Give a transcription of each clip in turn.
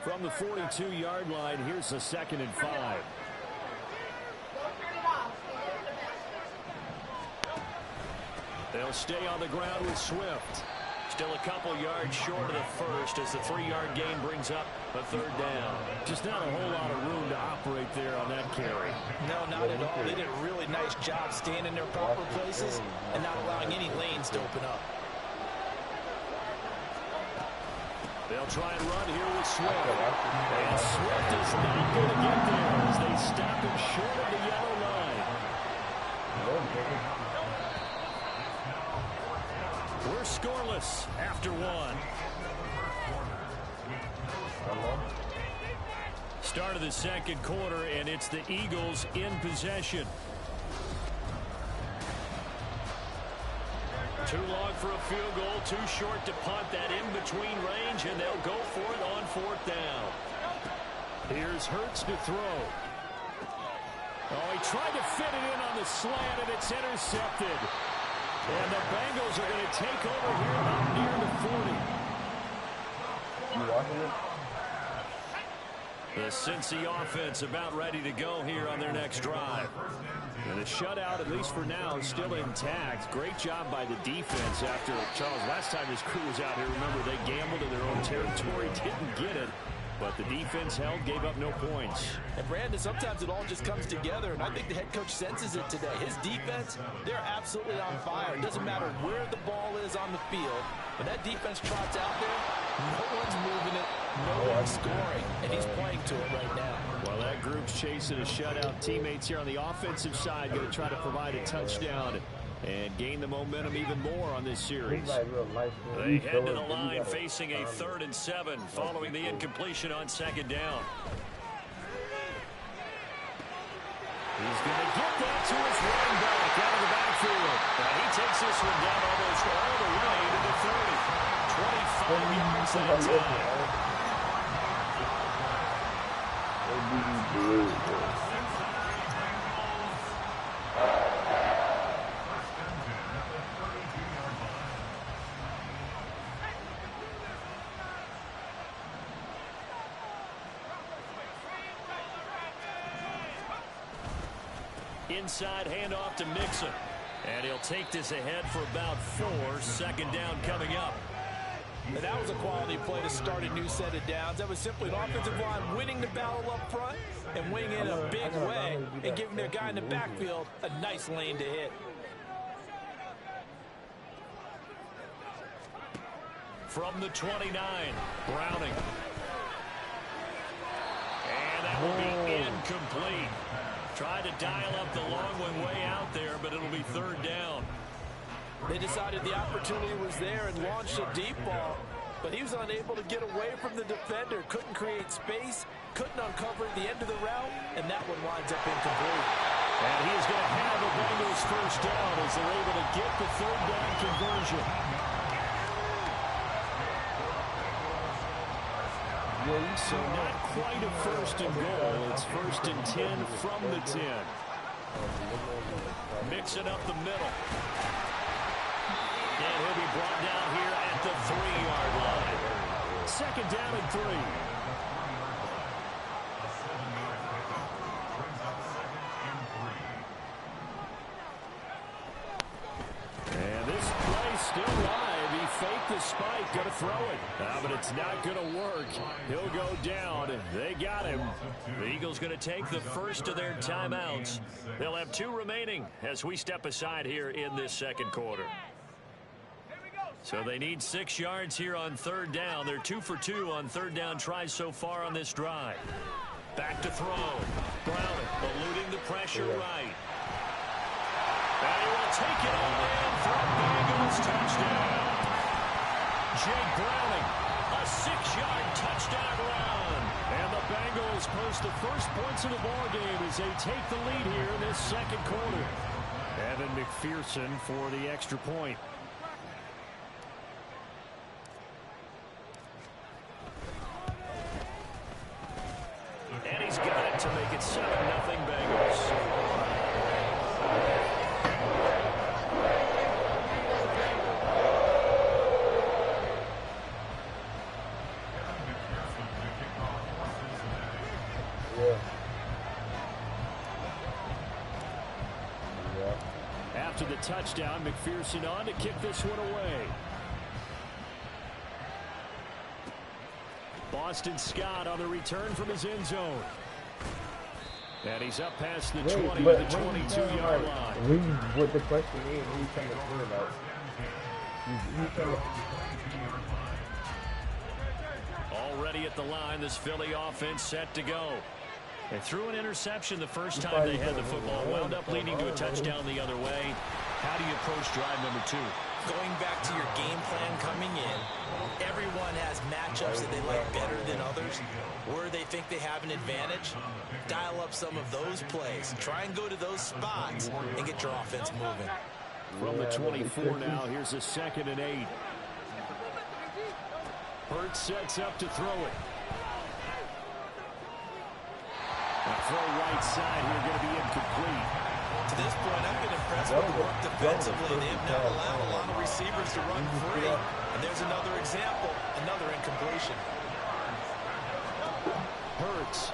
From the 42-yard line, here's a 2nd and 5. They'll stay on the ground with Swift. Still a couple yards short of the first as the 3-yard gain brings up a 3rd down. Just not a whole lot of room to operate there on that carry. No, not at all. They did a really nice job staying in their proper places and not allowing any lanes to open up. They'll try and run here with Swift. And Swift is not going to get there as they stop him short of the yellow line. We're scoreless after 1. Start of the 2nd quarter, and it's the Eagles in possession. Too long for a field goal, too short to punt that in-between range, and they'll go for it on 4th down. Here's Hurts to throw. Oh, he tried to fit it in on the slant, and it's intercepted. And the Bengals are going to take over here up near the 40. You watching it? The Cincy offense about ready to go here on their next drive. And the shutout, at least for now, is still intact. Great job by the defense after, Charles, last time this crew was out here, remember, they gambled in their own territory, didn't get it. But the defense held, gave up no points. And Brandon, sometimes it all just comes together, and I think the head coach senses it today. His defense, they're absolutely on fire. It doesn't matter where the ball is on the field. When that defense trots out there, no one's moving it, no one's scoring, and he's playing to it right now. Well, that group's chasing a shutout. Teammates here on the offensive side going to try to provide a touchdown and gain the momentum even more on this series. They head to the line facing a 3rd and 7 following the incompletion on 2nd down. He's going to get that to his running back out of the backfield. And he takes this one down almost all the way to the 30. 25 yards that time. Inside handoff to Mixon. And he'll take this ahead for about 4. 2nd down coming up. And that was a quality play to start a new set of downs. That was simply an offensive line winning the battle up front and winning it in a big way and giving their guy in the backfield a nice lane to hit. From the 29, Browning. And that will be incomplete. Tried to dial up the long one way out there, but it'll be 3rd down. They decided the opportunity was there and launched a deep ball, but he was unable to get away from the defender, couldn't create space, couldn't uncover the end of the route, and that one winds up incomplete. And he is going to have the Bengals 1st down as they're able to get the 3rd down conversion. So not quite a 1st and goal. It's 1st and 10 from the 10. Mixing up the middle. And he'll be brought down here at the 3-yard line. 2nd down and 3. And this play still live. He faked the spike, going to throw it. But it's not going to work. He'll go down. They got him. The Eagles going to take the first of their timeouts. They'll have 2 remaining as we step aside here in this 2nd quarter. So they need 6 yards here on 3rd down. They're 2 for 2 on 3rd down tries so far on this drive. Back to throw. Browning eluding the pressure right. And he will take it all in for a Bengals touchdown. Jake Browning, a 6-yard touchdown run. And the Bengals post the first points of the ballgame as they take the lead here in this 2nd quarter. Evan McPherson for the extra point. And he's got it to make it 7-0 Bengals. the touchdown. McPherson on to kick this one away. Boston Scott on the return from his end zone. And he's up past the 20 to the 22-yard line. Read what the question is. What are you trying to worry about? Already at the line, this Philly offense set to go. They threw an interception the first time they had the football. Wound up leading to a touchdown the other way. How do you approach drive number 2? Going back to your game plan coming in, everyone has matchups that they like better than others, where they think they have an advantage. Dial up some of those plays. Try and go to those spots and get your offense moving. From the 24 now, here's a 2nd and 8. Hurts sets up to throw it. A throw right side here going to be incomplete. To this point, I've been impressed with the work defensively. They have now allowed a lot of receivers to run free. And there's another example, another incompletion. Hurts.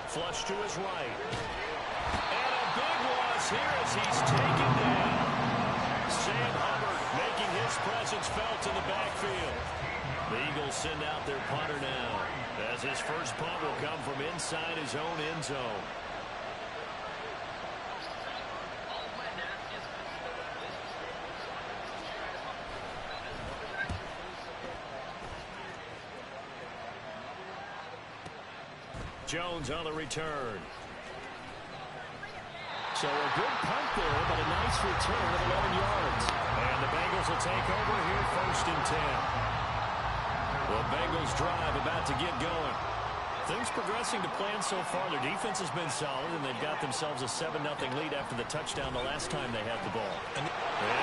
Flush to his right. And a big loss here as he's taken down. Sam Hubbard making his presence felt in the backfield. The Eagles send out their punter now, as his first punt will come from inside his own end zone. Jones on the return. So a good punt there, but a nice return of 11 yards. And the Bengals will take over here, 1st and 10. The Bengals drive about to get going. Things progressing to plan so far. Their defense has been solid, and they've got themselves a 7-0 lead after the touchdown the last time they had the ball. And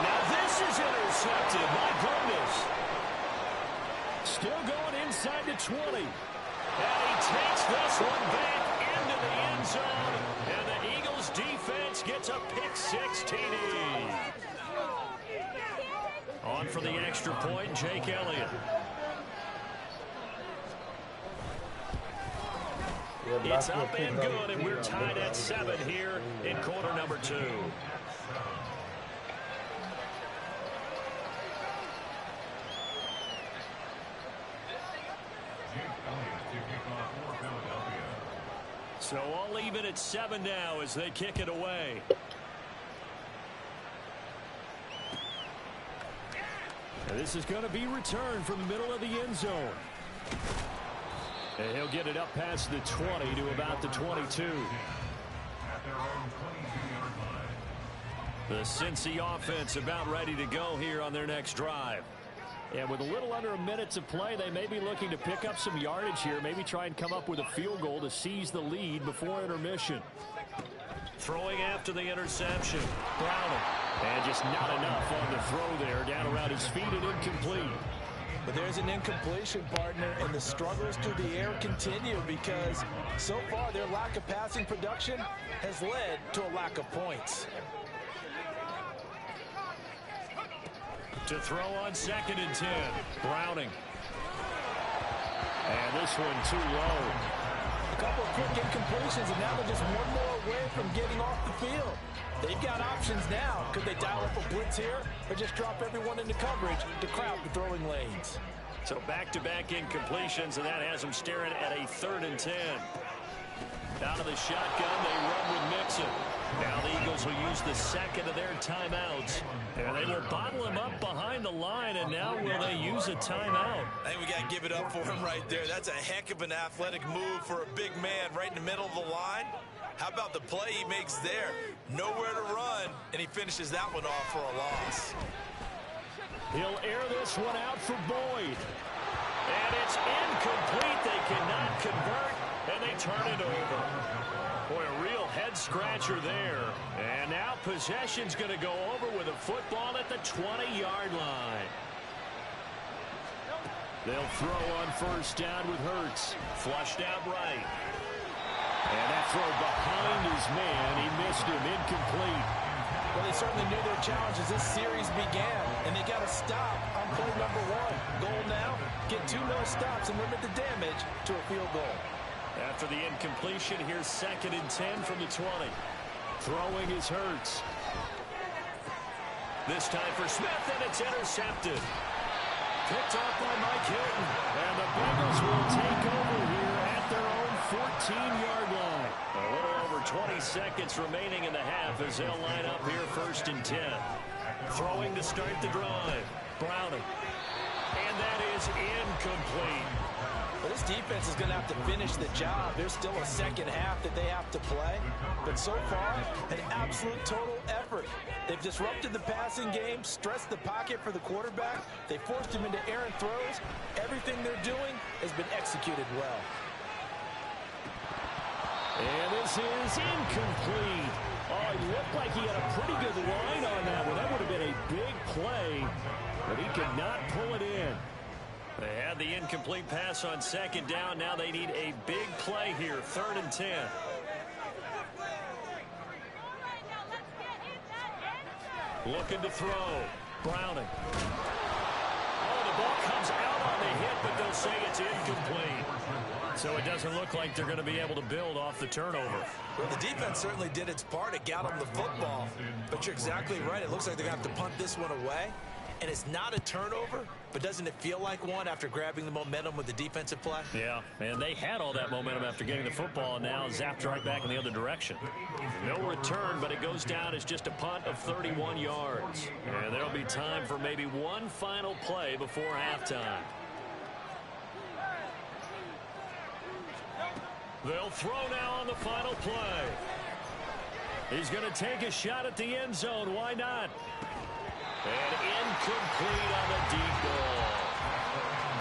now this is intercepted. My goodness. Still going inside the 20. And he takes this one back into the end zone. And the Eagles defense gets a pick-6 TD. On for the extra point, Jake Elliott. It's up and good, and we're tied at 7 here in quarter number 2. So all even at 7 now as they kick it away. And this is going to be returned from the middle of the end zone. And he'll get it up past the 20 to about the 22. The Cincy offense about ready to go here on their next drive. And with a little under a minute to play, they may be looking to pick up some yardage here. Maybe try and come up with a field goal to seize the lead before intermission. Throwing after the interception. Browning. And just not enough on the throw there. Down around his feet and incomplete. But there's an incompletion, partner, and the struggles through the air continue because so far their lack of passing production has led to a lack of points. To throw on 2nd and 10. Browning. And this one too low. A couple of quick incompletions, and now they're just one more away from getting off the field. They've got options now. Could they dial up a blitz here or just drop everyone into coverage to crowd the throwing lanes? So back-to-back incompletions, and that has them staring at a 3rd and 10. Out of the shotgun, they run with Mixon. Now the Eagles will use the 2nd of their timeouts. And they will bottle him up behind the line, and now will they use a timeout? I think we got to give it up for him right there. That's a heck of an athletic move for a big man right in the middle of the line. How about the play he makes there? Nowhere to run, and he finishes that one off for a loss. He'll air this one out for Boyd. And it's incomplete. They cannot convert, and they turn it over. Boy, a real head-scratcher there. And now possession's going to go over with a football at the 20-yard line. They'll throw on 1st down with Hurts. Flushed out right. And that throw behind his man. He missed him. Incomplete. Well, they certainly knew their challenge as this series began, and they got to stop on play number 1. Goal now, get 2 more stops and limit the damage to a field goal. After the incompletion, here's 2nd and 10 from the 20. Throwing is Hurts. This time for Smith, and it's intercepted. Picked off by Mike Hilton. And the Bengals will take over here at their own 14-yard line. A little over 20 seconds remaining in the half as they'll line up here 1st and 10. Throwing to start the drive. Browning. And that is incomplete. Well, this defense is going to have to finish the job. There's still a second half that they have to play. But so far, an absolute total effort. They've disrupted the passing game, stressed the pocket for the quarterback. They forced him into errant throws. Everything they're doing has been executed well. And this is incomplete. Oh, it looked like he had a pretty good line on that one. That would have been a big play, but he could not pull it in. They had the incomplete pass on 2nd down. Now they need a big play here, 3rd and 10. Looking to throw. Browning. Oh, the ball comes out on the hit, but they'll say it's incomplete. So it doesn't look like they're going to be able to build off the turnover. Well, the defense certainly did its part. It got them the football. But you're exactly right. It looks like they're going to have to punt this one away. And it's not a turnover, but doesn't it feel like one after grabbing the momentum with the defensive play? Yeah, and they had all that momentum after getting the football, and now zapped right back in the other direction. No return, but it goes down as just a punt of 31 yards. And there'll be time for maybe one final play before halftime. They'll throw now on the final play. He's going to take a shot at the end zone. Why not? And incomplete on the deep ball.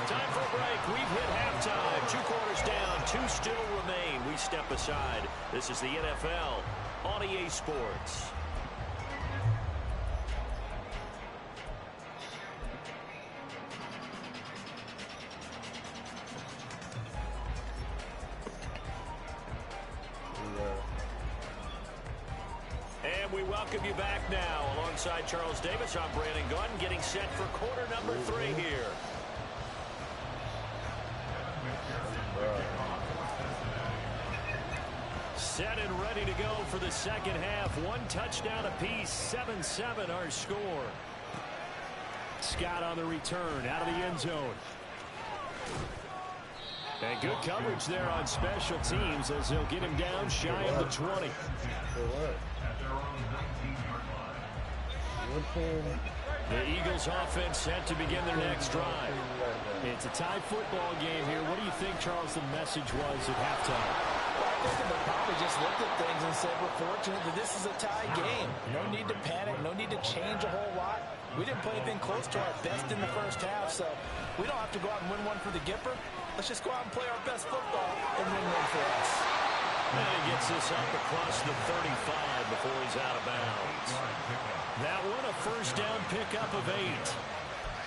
Time for a break. We've hit halftime. 2 quarters down. 2 still remain. We step aside. This is the NFL on EA Sports. And we welcome you back now. Alongside Charles Davis, I'm Brandon Gunn, getting set for quarter number 3 here. Set and ready to go for the second half. 1 touchdown apiece, 7-7 our score. Scott on the return, out of the end zone. And good coverage there on special teams as they'll get him down shy of the 20. The Eagles offense set to begin their next drive. It's a tie football game here. What do you think, Charles, the message was at halftime? I think they probably just looked at things and said, we're fortunate that this is a tie game. No need to panic, no need to change a whole lot. We didn't play anything close to our best in the first half, so we don't have to go out and win one for the Gipper. Let's just go out and play our best football and win one for us. And he gets this up across the 35 before he's out of bounds. That one, a first down pickup of 8.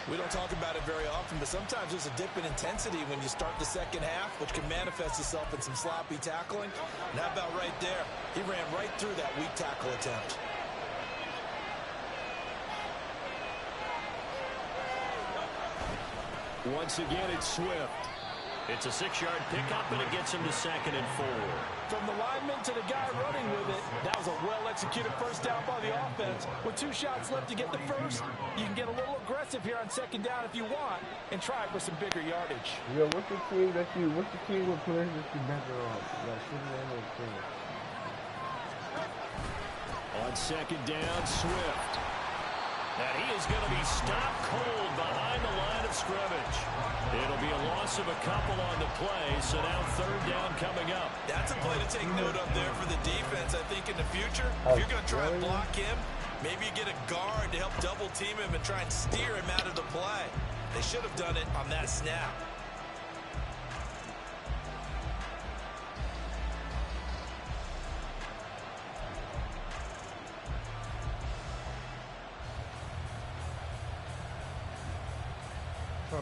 We don't talk about it very often, but sometimes there's a dip in intensity when you start the second half, which can manifest itself in some sloppy tackling. And how about right there? He ran right through that weak tackle attempt. Once again, it's Swift. It's a 6-yard pickup, and it gets him to 2nd and 4. From the lineman to the guy running with it, that was a well-executed first down by the offense. With 2 shots left to get the first, you can get a little aggressive here on 2nd down if you want, and try for some bigger yardage. Yo, what's the team with players that you better on? Like, on 2nd down, Swift. And he is going to be stopped cold behind the line of scrimmage. It'll be a loss of a couple on the play, so now 3rd down coming up. That's a play to take note of there for the defense. I think in the future, if you're going to try and block him, maybe you get a guard to help double team him and try and steer him out of the play. They should have done it on that snap.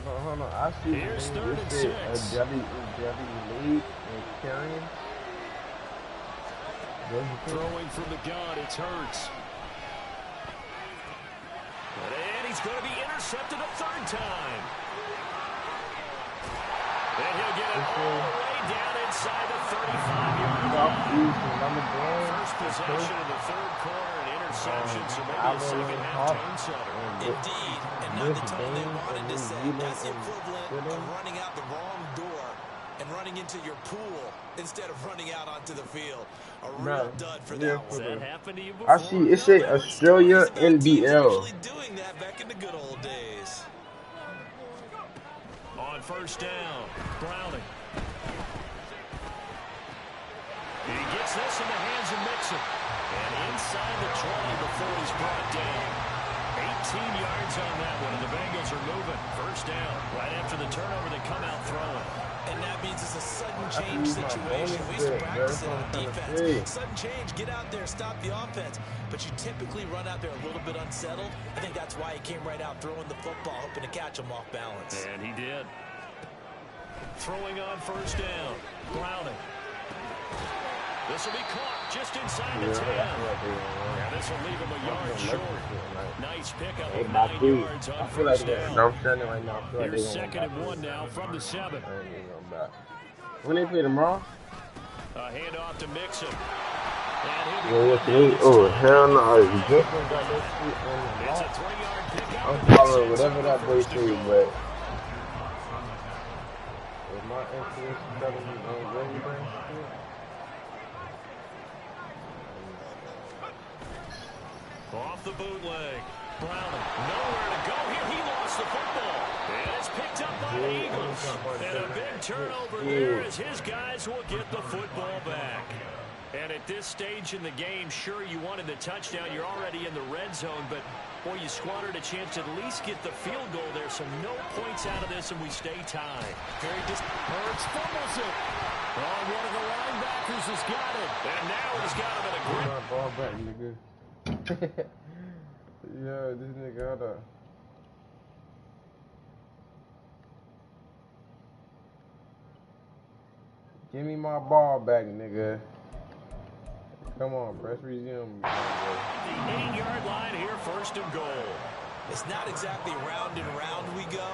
Hold on. I see. Here's 3rd and 6. W lead and carrying. Throwing from the gun, it's Hurts. And he's going to be intercepted a 3rd time. And he'll get it all the way down inside the 35-yard line. First possession of the third quarter, an interception, so maybe a second-half tone setter. Indeed, and not the tone they wanted to set. That's the equivalent of running out the wrong door and running into your pool instead of running out onto the field. A real dud for that one. That happened to you before? I see it say Australia NBL. Doing that back in the good old days. On first down, Browning. He gets this in the hands of Mixon. And inside the 20 before he's brought down. 18 yards on that one, and the Bengals are moving. First down. Right after the turnover, they come out throwing. And that means it's a sudden change situation. We used to practice it on defense. Sudden change, get out there, stop the offense. But you typically run out there a little bit unsettled. I think that's why he came right out throwing the football, hoping to catch him off balance. And he did. Throwing on first down. Browning. This will be caught just inside the 10. Now this will leave him a yard short. Nice pickup of 9 yards on first down. Here's second and 1 now from the 7. When they play tomorrow? A handoff to Mixon. Oh, hell no. It's a 3-yard pickup. I'm following whatever that boy says, but is my intuition telling me anything? Off the bootleg. Browning. Nowhere to go here. He lost the football. And it's picked up by the Eagles. And a big turnover there as his guys will get the football back. And at this stage in the game, sure, you wanted the touchdown. You're already in the red zone, but, boy, you squandered a chance to at least get the field goal there. So no points out of this, and we stay tied. Hurts fumbles it. Oh, one of the linebackers has got it. And now he's got him in a grip. Ball back, nigga. Yeah, this nigga had a... Give me my ball back, nigga. Come on, press resume. The 8-yard line here, first and goal. It's not exactly round and round we go,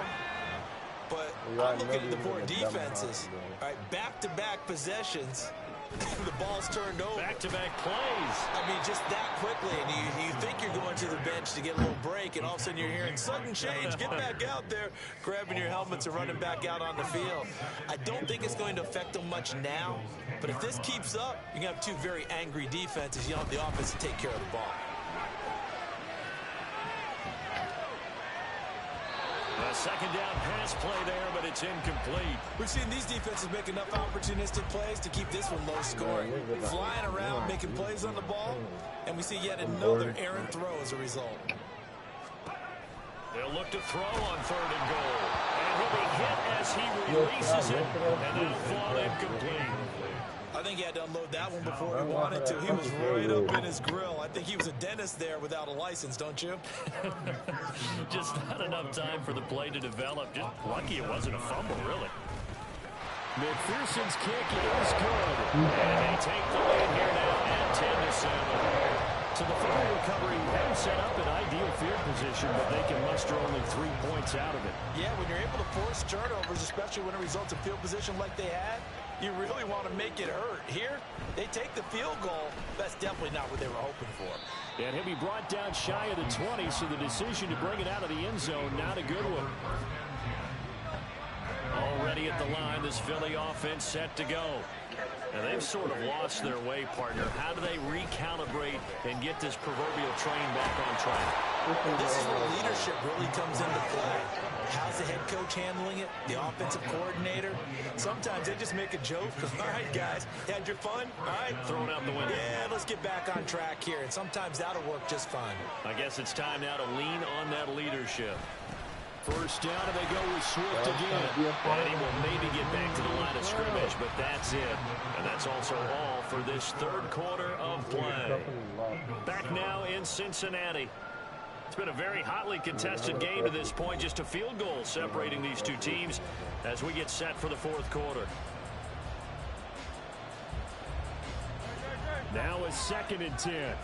but I'm looking at the poor defenses. All right, back-to-back possessions. The ball's turned over. Back-to-back plays. I mean, just that quickly, and you think you're going to the bench to get a little break, and all of a sudden you're hearing sudden change. Get back out there, grabbing your helmets and running back out on the field. I don't think it's going to affect them much now, but if this keeps up, you're going to have two very angry defenses. You don't have the offense to take care of the ball. A second down pass play there, but it's incomplete. We've seen these defenses make enough opportunistic plays to keep this one low scoring. Flying around, making plays on the ball, and we see yet another errant throw as a result. They'll look to throw on third and goal. And he'll be hit as he releases it, and that'll fall incomplete. I think he had to unload that one before he wanted to. He was right up in his grill. I think he was a dentist there without a license, don't you? Just not enough time for the play to develop. Just lucky it wasn't a fumble, really. McPherson's kick is good. And they take the lead here now at 10-7. So the fumble recovery hadn't set up an ideal field position, but they can muster only 3 points out of it. Yeah, when you're able to force turnovers, especially when it results in field position like they had, you really want to make it hurt. Here, they take the field goal. That's definitely not what they were hoping for. And he'll be brought down shy of the 20, so the decision to bring it out of the end zone, not a good one. Already at the line, this Philly offense set to go. And they've sort of lost their way, partner. How do they recalibrate and get this proverbial train back on track? This is where leadership really comes into play. How's the head coach handling it? The offensive coordinator? Sometimes they just make a joke. All right, guys, had your fun? All right. Thrown out the window. Yeah, let's get back on track here. And sometimes that'll work just fine. I guess it's time now to lean on that leadership. First down, and they go with Swift again. And he will maybe get back to the line of scrimmage, but that's it. And that's also all for this third quarter of play. Back now in Cincinnati. It's been a very hotly contested game to this point. Just a field goal separating these two teams as we get set for the fourth quarter. Now a 2nd and 10.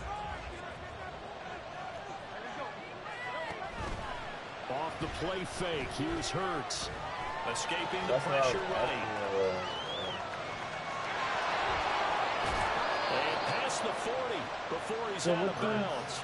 Off the play fake, here's Hurts. Escaping the pressure running. And past the 40 before he's out of bounds.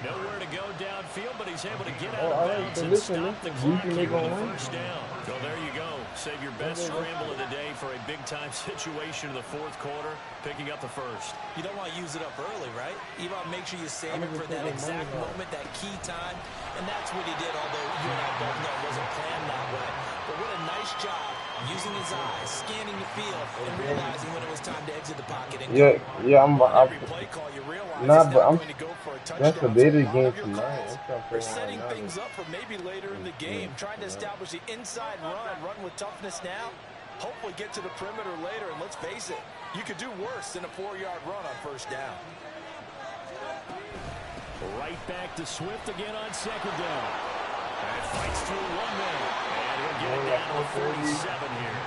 Nowhere to go downfield, but he's able to get out of bounds and stop the clock here with the first down. So there you go. Save your best scramble of the day for a big-time situation in the fourth quarter, picking up the first. You don't want to use it up early, right? You want to make sure you save it for that exact moment, that key time. And that's what he did, although you and I both know it wasn't planned that way. But what a nice job using his eyes, scanning the field, and realizing when it was time to exit the pocket. And every play call, you realize it's not going to go for a touchdown. That's the beta game tonight. We're setting things up for maybe later in the game, trying to establish the inside run with toughness now. Hopefully get to the perimeter later, and let's face it, you could do worse than a 4-yard run on first down. Right back to Swift again on second down. And fights through one man. And he'll get it down to 47 here.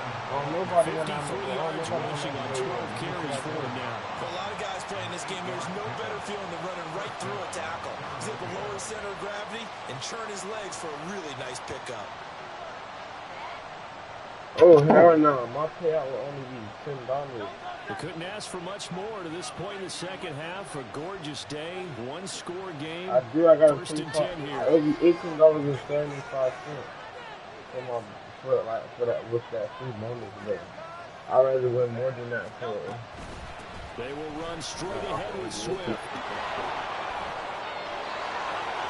53 yards rushing on 12 carries for him now. For a lot of guys playing this game, there's no better feeling than running right through a tackle. He's able to lower his center of gravity and churn his legs for a really nice pickup. Oh, hell no. My payout will only be $10. We couldn't ask for much more to this point in the second half. A gorgeous day, one-score game. I got first and 10 here. It'll be $18.75 for that with that free bonus. But I'd rather win more than that for it. They will run straight ahead with Swift.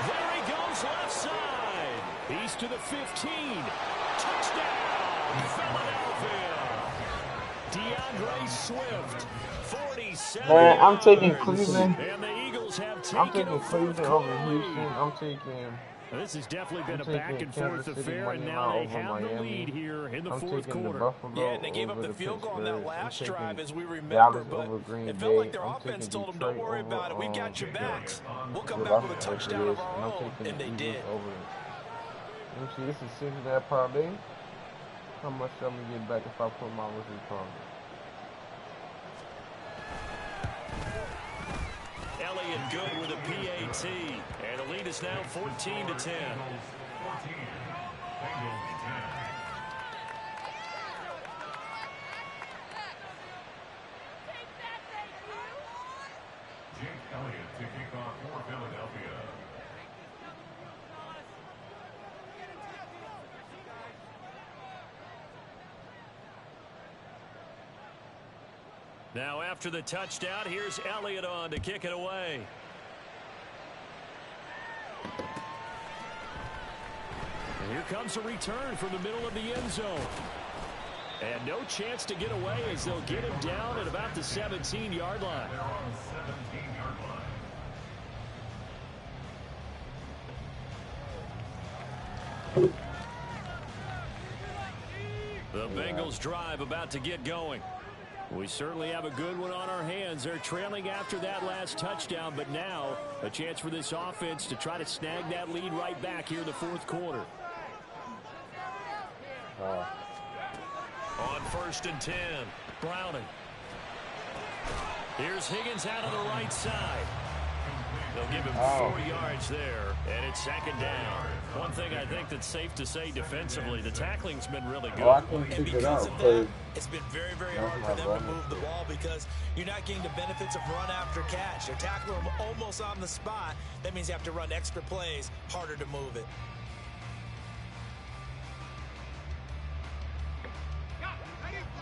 There he goes left side. He's to the 15. Touchdown, Philadelphia. DeAndre Swift, 47. Man, I'm taking Cleveland. And the Eagles have I'm taken taking Cleveland over Houston. I'm taking. This has definitely been a back-and-forth affair, and now they have the lead here in the fourth quarter. Yeah, and they gave up the field goal on that last drive, as we remember, but it felt like their offense told them, don't worry about it, we got your backs. We'll come back with a touchdown of our own, and they did. Let me see, this is 6-day parlay. How much am I going to get back if I put my wizard parlay? Elliott good with a PAT, and the lead is now 14-10. Elliott to kick off for Philadelphia. Now after the touchdown, here's Elliott on to kick it away. And here comes a return from the middle of the end zone. And no chance to get away as they'll get him down at about the 17-yard line. The Bengals drive about to get going. We certainly have a good one on our hands. They're trailing after that last touchdown, but now a chance for this offense to try to snag that lead right back here in the fourth quarter. On 1st and 10, Browning. Here's Higgins out on the right side. They'll give him 4 yards there, and it's second down. One thing I think that's safe to say defensively, the tackling's been really good. And because of that, it's been very, very hard for them to move the ball because you're not getting the benefits of run after catch. They're tackling them almost on the spot. That means you have to run extra plays, harder to move it.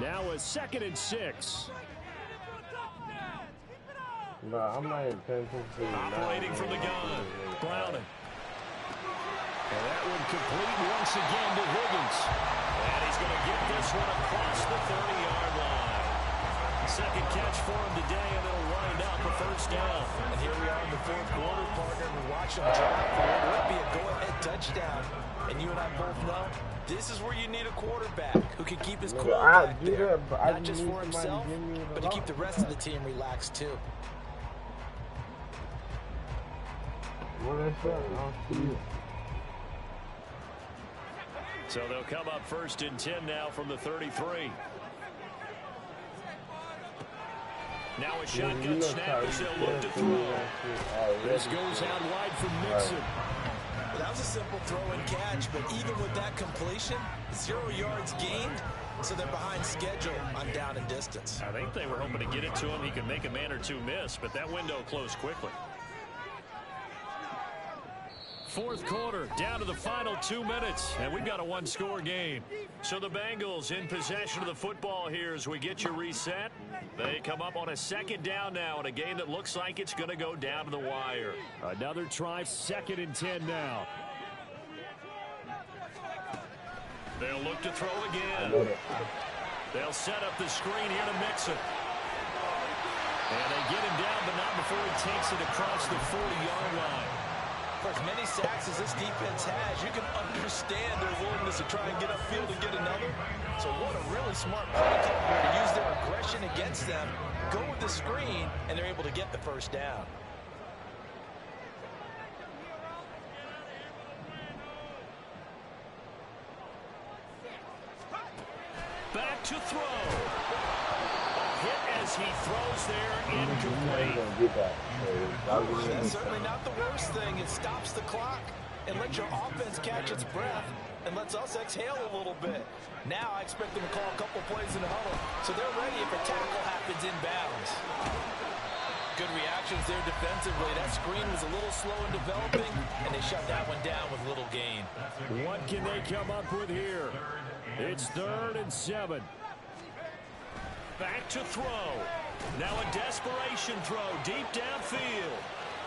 Now a 2nd and 6. No, I'm not even paying attention. Operating from the gun, Browning. And that one complete once again to Higgins. And he's going to get this one across the 30-yard line. Second catch for him today, and it'll wind up a first down. And here we are in the fourth quarter, partner. We watch them drive for it. Would be a go-ahead touchdown. And you and I both know this is where you need a quarterback who can keep his cool back there. Not just for himself, but to keep the rest of the team relaxed too. What is that? I'll see it. So they'll come up 1st and 10 now from the 33. Now a shotgun snap as they'll look to throw. This goes out wide from Mixon. Well, that was a simple throw and catch, but even with that completion, 0 yards gained, so they're behind schedule on down and distance. I think they were hoping to get it to him. He could make a man or two miss, but that window closed quickly. Fourth quarter, down to the final 2 minutes, and we've got a one-score game. So the Bengals in possession of the football here as we get you reset. They come up on a second down now in a game that looks like it's going to go down to the wire. Another try, 2nd and 10 now. They'll look to throw again. They'll set up the screen here to Mixon. And they get him down, but not before he takes it across the 40-yard line. For as many sacks as this defense has, you can understand their willingness to try and get upfield and get another. So what a really smart play call here to use their aggression against them, go with the screen, and they're able to get the first down. Back to throw. Hit as he throws there, incomplete. That's certainly not the worst thing. It stops the clock and lets your offense catch its breath and lets us exhale a little bit. Now I expect them to call a couple plays in the huddle, so they're ready if a tackle happens inbounds. Good reactions there defensively. That screen was a little slow in developing, and they shut that one down with little gain. What can they come up with here? It's 3rd and 7. Back to throw. Now a desperation throw deep downfield.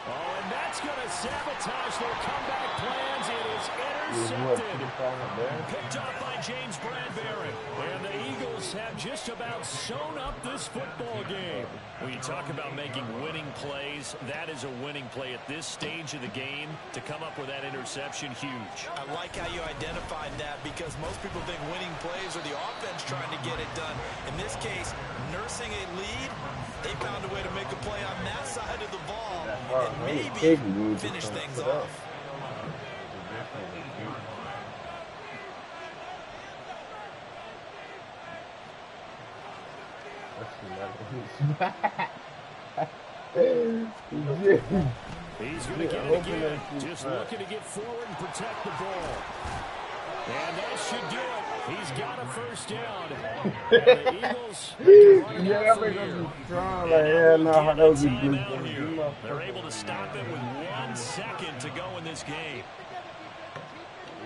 Oh, and that's going to sabotage their comeback plans. It is intercepted. Picked up by James Bradbury. And the Eagles have just about sewn up this football game. When you talk about making winning plays, that is a winning play at this stage of the game. To come up with that interception, huge. I like how you identified that because most people think winning plays are the offense trying to get it done. In this case, nursing a lead, they found a way to make a play on that side of the ball and maybe finish things off. He's going to get it again. Just looking to get forward and protect the ball. And that should do it. He's got a first down. And the Eagles they're able to stop it with 1 second to go in this game.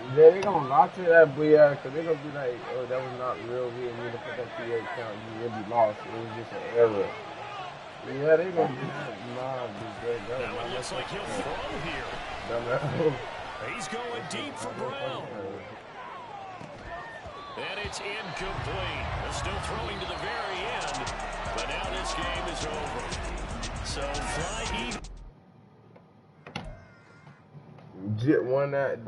Yeah, they're going to lock to that, but yeah, because they're going to be like, oh, that was not real. We didn't need to put that PA count. You really lost. It was just an error. Yeah, they're going to do that. Nah, now it looks like he'll throw here. He's going deep for Brown. And it's incomplete. They're still throwing to the very end. But now this game is over. So fly Eagles. Jet won that.